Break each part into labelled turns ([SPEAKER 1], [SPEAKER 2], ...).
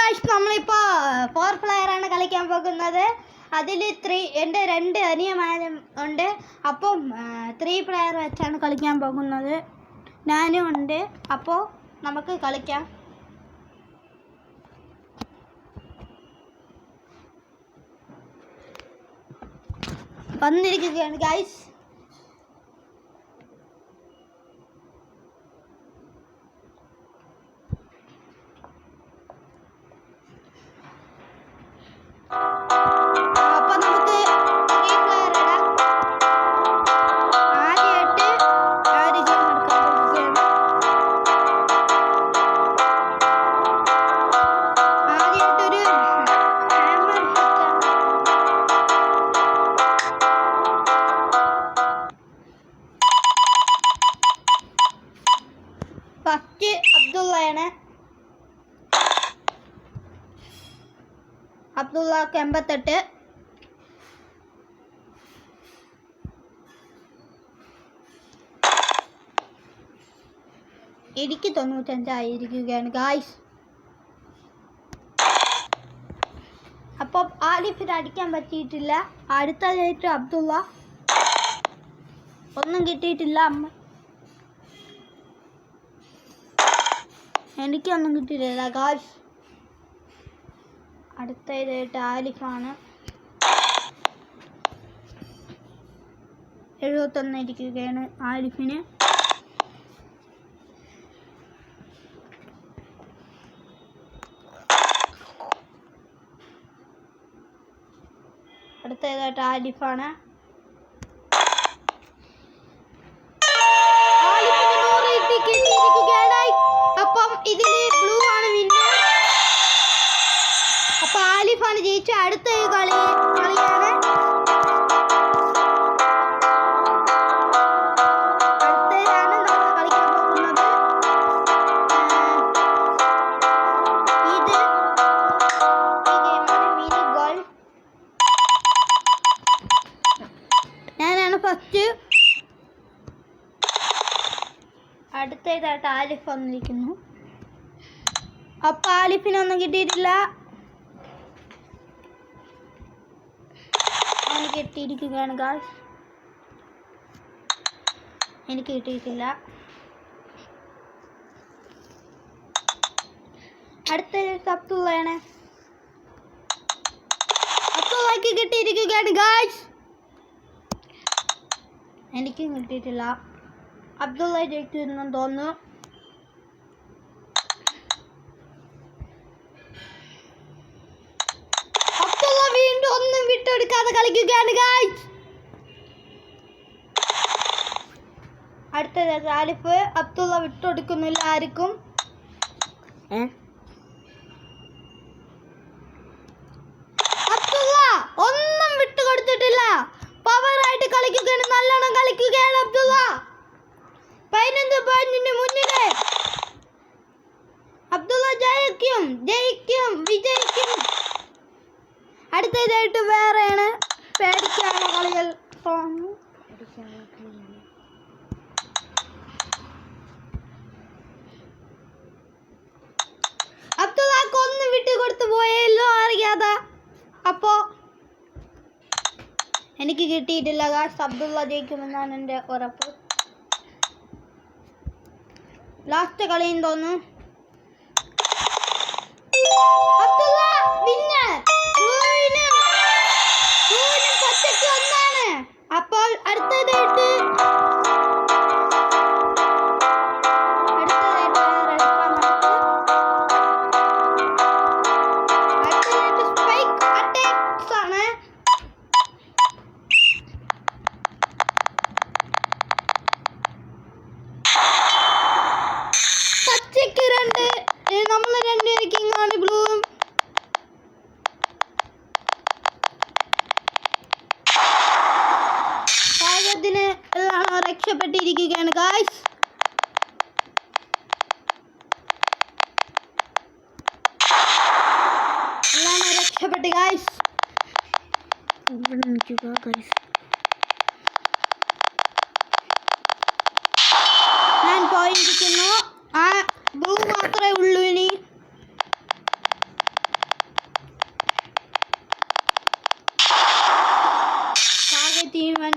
[SPEAKER 1] Guys, നമ്മളിപ്പോൾ 4 പ്ലെയറാണ് കളിക്കാൻ പോകുന്നത്. അതിൽ എൻ്റെ 2 അനിയന്മാരും ഉണ്ട്. അപ്പം 3 പ്ലെയർ വെച്ചാണ് കളിക്കാൻ പോകുന്നത്. ഞാനും ഉണ്ട്. അപ്പോൾ നമുക്ക് കളിക്കാം. വന്നിരിക്കുകയാണ് ഗായ്സ്. ഫസ്റ്റ് അബ്ദുള്ളയാണ്. അബ്ദുള്ളക്ക് 88, എനിക്ക് 95 ആയിരിക്കുകയാണ് ഗായ്സ്. അപ്പം ആലിഫിന് അടിക്കാൻ പറ്റിയിട്ടില്ല. അടുത്തതായിട്ട് അബ്ദുള്ള, ഒന്നും കിട്ടിയിട്ടില്ല. എനിക്കൊന്നും കിട്ടിയിട്ടില്ല ഗായ്സ്. അടുത്തതായിട്ട് ആലിഫാണ്. 71 ഇരിക്കുകയാണ് ആലിഫിന്. അടുത്തതായിട്ട് ആലിഫാണ്. അപ്പം ഇതില് ബ്ലൂ ആണ് വിന്നർ. അപ്പൊ ആലിഫാണ് ജയിച്ച. അടുത്ത കളിയാണ്. അടുത്തതാണ് നമ്മൾ കളിക്കാൻ പോകുന്നത്. ഇത് ഗെയിമാണ് മിനി ഗോൾ. ഞാനാണ് ഫസ്റ്റ്. അടുത്തതായിട്ട് ആലിഫ് വന്നിരിക്കുന്നു. അപ്പം ആലിഫിനൊന്നും കിട്ടിയിട്ടില്ല. അവന് കിട്ടിയിരിക്കുകയാണ് ഗായ്സ്. എനിക്ക് കിട്ടിയിട്ടില്ല. അടുത്തതായിട്ട് അബ്ദുള്ളയാണ്. അബ്ദുള്ളക്ക് കിട്ടിയിരിക്കുകയാണ് ഗായ്സ്. എനിക്കും കിട്ടിയിട്ടില്ല. അബ്ദുള്ള ജയിച്ചിരുന്നു തോന്നുന്നു. അബ്ദുള്ള വീണ്ടും ഒന്നും വിട്ടെടുക്കാതെ കളിക്കുകയാണ് ഗായ്സ്. അടുത്തത് ആലിഫ്. അബ്ദുള്ള വിട്ടുകൊടുക്കുന്നില്ല ആർക്കും. അബ്ദുള്ള ഒന്നും വിട്ടുകൊടുത്തിട്ടില്ല. പവറായിട്ട് കളിക്കുകയാണ്. നല്ലോണം കളിക്കുകയാണ് അബ്ദുള്ള. 15 പോയിന്റിന് മുന്നില്. അബ്ദുള്ള ജയിക്കും, വിജയിക്കും. അടുത്തതായിട്ട് വേറെയാണ്. പേടിക്കാനുള്ള കളികൾ. അബ്ദുള്ളക്ക് ഒന്നും വിട്ടു കൊടുത്തു പോയല്ലോ അറിയാതെ. അപ്പോ എനിക്ക് കിട്ടിയിട്ടില്ല ഗായ്സ്. അബ്ദുള്ള ജയിക്കുമെന്നാണ് എൻ്റെ ഉറപ്പ്. ലാസ്റ്റ് കളിയും തോന്നുന്നു. അബ്ദുള്ള വിന്നർ. പച്ചയ്ക്ക് ഒന്നാണ്. അപ്പോൾ അടുത്തതായിട്ട് സ്പൈക്ക് അറ്റാക്സ് ആണ്. പച്ചയ്ക്ക് 2, നമ്മൾ 2 കിങ്ങാണ് ബ്ലൂവും. ഭാഗ്യത്തിന് എല്ലാം രക്ഷപ്പെട്ടിരിക്കുകയാണ് ഗായ്സ്. എല്ലാം രക്ഷപ്പെട്ട് ഗായ്സ്. ഞാൻ പോയിരിക്കുന്നു. ബ്ലൂ മാത്രമേ ഉള്ളൂ ഇനി.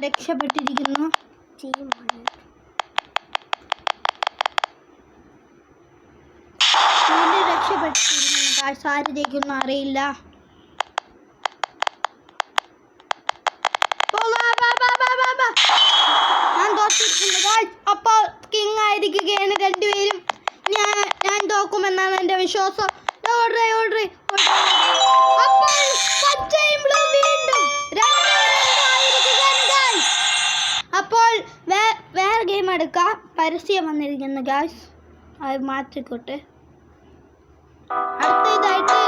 [SPEAKER 1] രക്ഷപ്പെട്ടിരിക്കുന്നു. രക്ഷപ്പെട്ടിരിക്കുന്നു. ആര് ജയിക്കുന്നു അറിയില്ല. ഞാൻ തോറ്റിരിക്കുന്നു. അപ്പോൾ കിങ് ആയിരിക്കുകയാണ് രണ്ടുപേരും. ഞാൻ തോക്കുമെന്നാണ് എൻ്റെ വിശ്വാസം. അപ്പോൾ പച്ചയും ബ്ലൂ വീണ്ടും അപ്പോൾ വേറെ ഗെയിം എടുക്കാം. പരസ്യം വന്നിരിക്കുന്നു ഗായ്സ്, അത് മാറ്റിക്കോട്ടെ. അടുത്തതായിട്ട്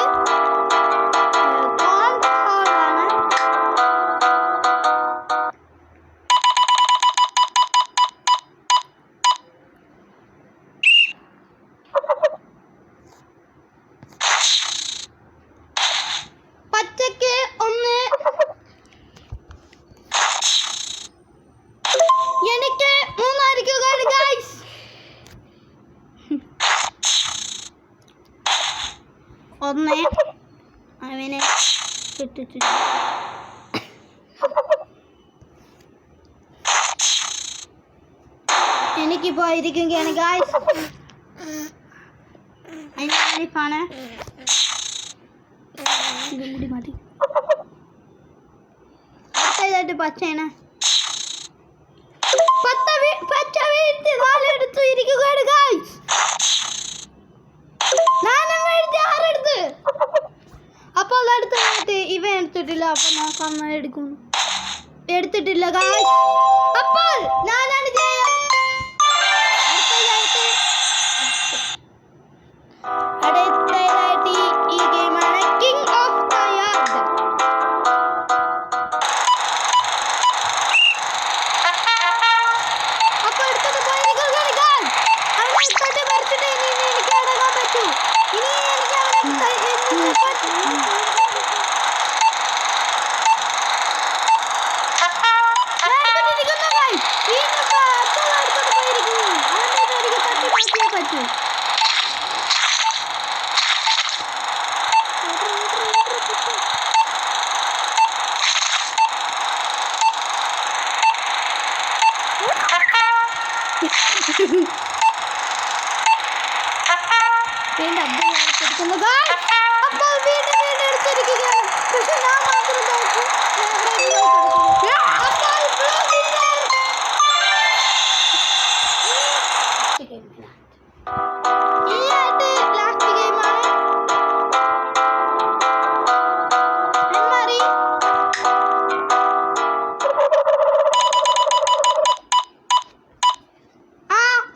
[SPEAKER 1] പച്ചക്ക് ഒന്ന് എനിക്ക് മൂന്നായിരിക്കുകയാണ് ഗൈസ്. ഒന്ന് അവനെ കിട്ടിട്ട് എനിക്കിപ്പോ ഇരിക്കുകയാണ് ഗൈസ്. അതിനാണ് മതി. അടുത്തതായിട്ട് പച്ചയാണ്. പച്ച വീഴ്ത്തി നാലെടുത്ത് ഇരിക്കുകയാണ് ഗൈസ്. അപ്പോൾ അടുത്തായിട്ട് ഇവ എടുത്തിട്ടില്ല. അപ്പൊ നോക്കാൻ എടുക്കുന്നു. എടുത്തിട്ടില്ല ഗൈസ്. അപ്പോൾ ഞാനാണ് അടുത്തതായിട്ട് ഈ ഗെയിമാണ് കിങ് ഓഫ് ദ യാർഡ്. അപ്പോൾ എടുത്തത് പോയിരിക്കുകയാണ് ഗൈസ്. അവനെ എടുത്തിട്ട് മറിച്ചിട്ട് ഇനി എനിക്ക് അടങ്ങാൻ പറ്റൂ. ഇനി എനിക്ക് അപ്പോൾ വീണ്ടും എടുത്തിരിക്കുകയാണ്. പക്ഷെ ഞാൻ മാത്രം നോക്കും. ലാസ്റ്റ് ഗെയിമാണ്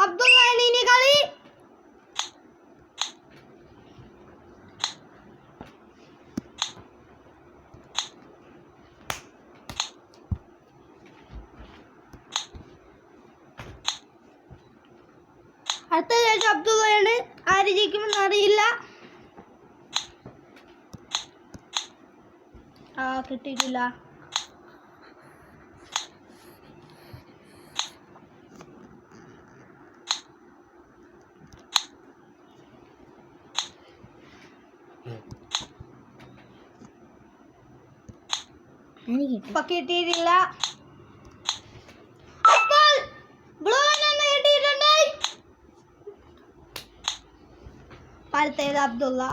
[SPEAKER 1] അബ്ദുള്ള ഇനി കളി. അടുത്തതായിട്ട് അബ്ദുള്ളയാണ്. ആര് ജയിക്കുമെന്ന് അറിയില്ല. കിട്ടിയിട്ടില്ല. ഇപ്പൊ കിട്ടിയിട്ടില്ല. അപ്പോൾ ബ്ലൂവിനൊന്ന് കിട്ടിയിട്ടുണ്ട്. അടുത്തത് അബ്ദുള്ള.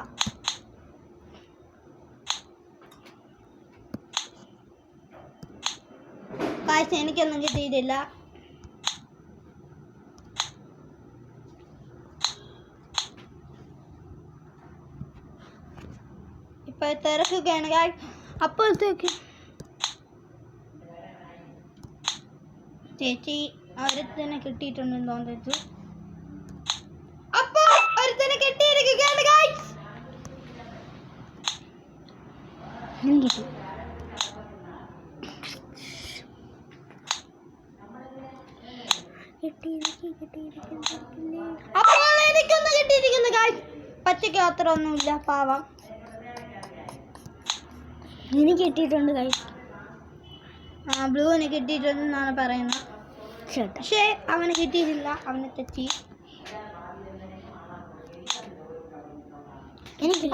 [SPEAKER 1] കാഴ്ച എനിക്കൊന്നും കിട്ടിയിട്ടില്ല. ഇപ്പൊ തിരക്കുകയാണ് കാഴ്ച. അപ്പോഴത്തേക്ക് ചേച്ചി ഒരുത്തനെ കിട്ടിയിട്ടുണ്ടെന്ന് തോന്നുന്നു. അപ്പോൾ ഒരുത്തനെ കിട്ടിയിരിക്കുകയാണ് ഗൈസ്. അപ്പോൾ എനിക്കൊന്ന് കിട്ടിയിരിക്കുന്നു ഗൈസ്. പച്ചയ്ക്ക് അത്ര ഒന്നുമില്ല, പാവം. എനിക്ക് കിട്ടിയിട്ടുണ്ട് ഗൈസ്. ബ്ലൂവിന് കിട്ടിയിട്ടുണ്ടെന്നാണ് പറയുന്നത്. പക്ഷേ അവന് കിട്ടിയിട്ടില്ല, അവന് തെറ്റി.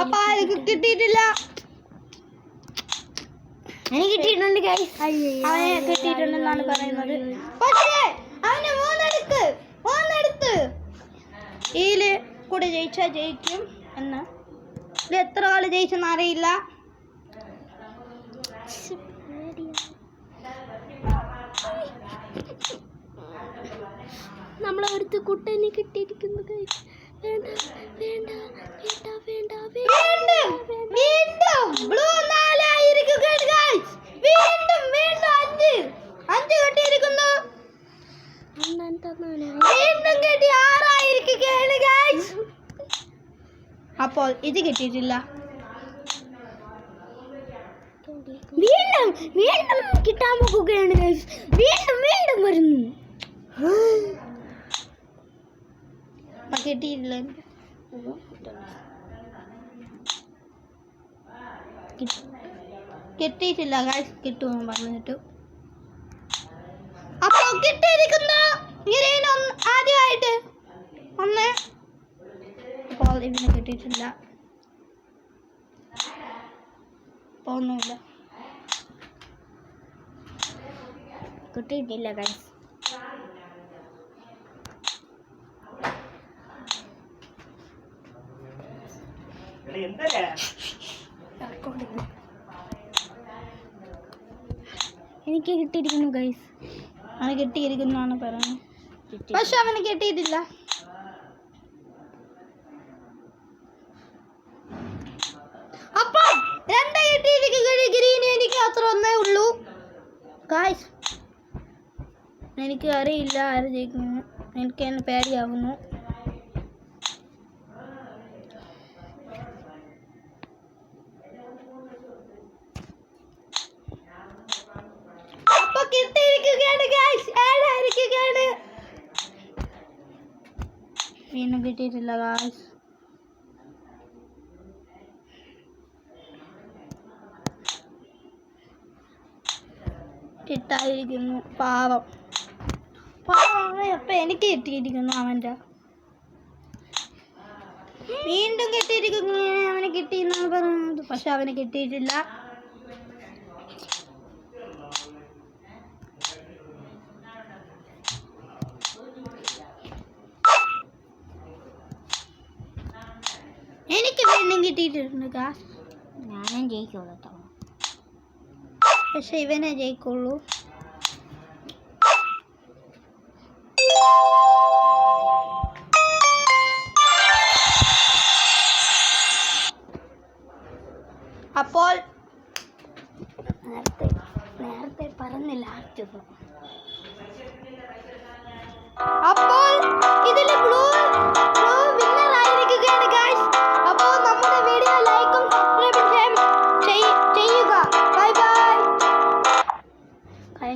[SPEAKER 1] അപ്പൊ ആർക്ക് കിട്ടിയിട്ടില്ല. എനിക്ക് കിട്ടിയിട്ടുണ്ട് ഗൈസ്. അവനെ കിട്ടിയിട്ടുണ്ടെന്നാണ് പറയുന്നത്. പക്ഷേ അവന് മൂന്നെടുത്ത് ഇതില് കൂടെ ജയിച്ചാൽ ജയിക്കും എന്ന്. ഇത് എത്ര ആള് ജയിച്ചെന്ന് അറിയില്ല. നമ്മളടുത്ത് കുട്ടനെ കിട്ടിയിരിക്കുന്നു ഗൈസ്. വേണ്ട വേണ്ട വേണ്ട വേണ്ട വീണ്ടും ബ്ലൂ 4 ആയിരിക്കുകയാണ് ഗൈസ്. വീണ്ടും അഞ്ച് കിട്ടിയിരിക്കുന്നു. വീണ്ടും കിട്ടി 6 ആയിരിക്കുകയാണ് ഗൈസ്. അപ്പോൾ ഇത് കിട്ടിയിട്ടില്ല. വീണ്ടും കിട്ടാൻ പോകുകയാണ് ഗൈസ്. വീണ്ടും വരുന്നു. കിട്ടിയിട്ടില്ല. കിട്ടിയിട്ടില്ല ഗൈസ്. കിട്ടുമെന്ന് പറഞ്ഞിട്ടു. അപ്പോൾ കിട്ടിയിരിക്കുന്നു ആദ്യമായിട്ട് ഒന്ന്. അപ്പോൾ ഇതിന് കിട്ടിയിട്ടില്ല. ഒന്നുമില്ല, കിട്ടിയിട്ടില്ല ഗൈസ്. എനിക്ക് കിട്ടിയിരിക്കുന്നു ഗൈസ്. അവന് കിട്ടിയിരിക്കുന്നാണ് പറയുന്നത്. പക്ഷെ അവന് കിട്ടിയിട്ടില്ല. അപ്പം 2 കിട്ടിയിരിക്കുകയാണ് ഗ്രീൻ. എനിക്ക് അത്ര ഒന്നേ ഉള്ളൂ ഗൈസ്. എനിക്ക് അറിയില്ല ആര് ജയിക്കുന്നു. എനിക്ക് എന്നെ പേടിയാവുന്നു. അപ്പൊ കിട്ടിയിരിക്കുകയാണ് ഗൈസ്. 7 ആയിരിക്കുകയാണ്. വീണ്ടും കിട്ടിയിട്ടില്ല ഗൈസ്. കിട്ടാതിരിക്കുന്നു. പാവം. അപ്പൊ എനിക്ക് കിട്ടിയിരിക്കുന്നു. അവൻ്റെ വീണ്ടും കിട്ടിയിരിക്കുന്നു. അവന് കിട്ടിയെന്നാണ് പറയുന്നത്. പക്ഷെ അവന് കിട്ടിയിട്ടില്ല. എനിക്ക് വീണ്ടും കിട്ടിയിട്ടുണ്ട് ഗാസ്. ഞാനും ജയിക്കുള്ളൂ. പക്ഷെ ഇവനെ ജയിക്കുള്ളൂ. അപ്പോൾ നേരത്തെ പറഞ്ഞില്ല. അപ്പോൾ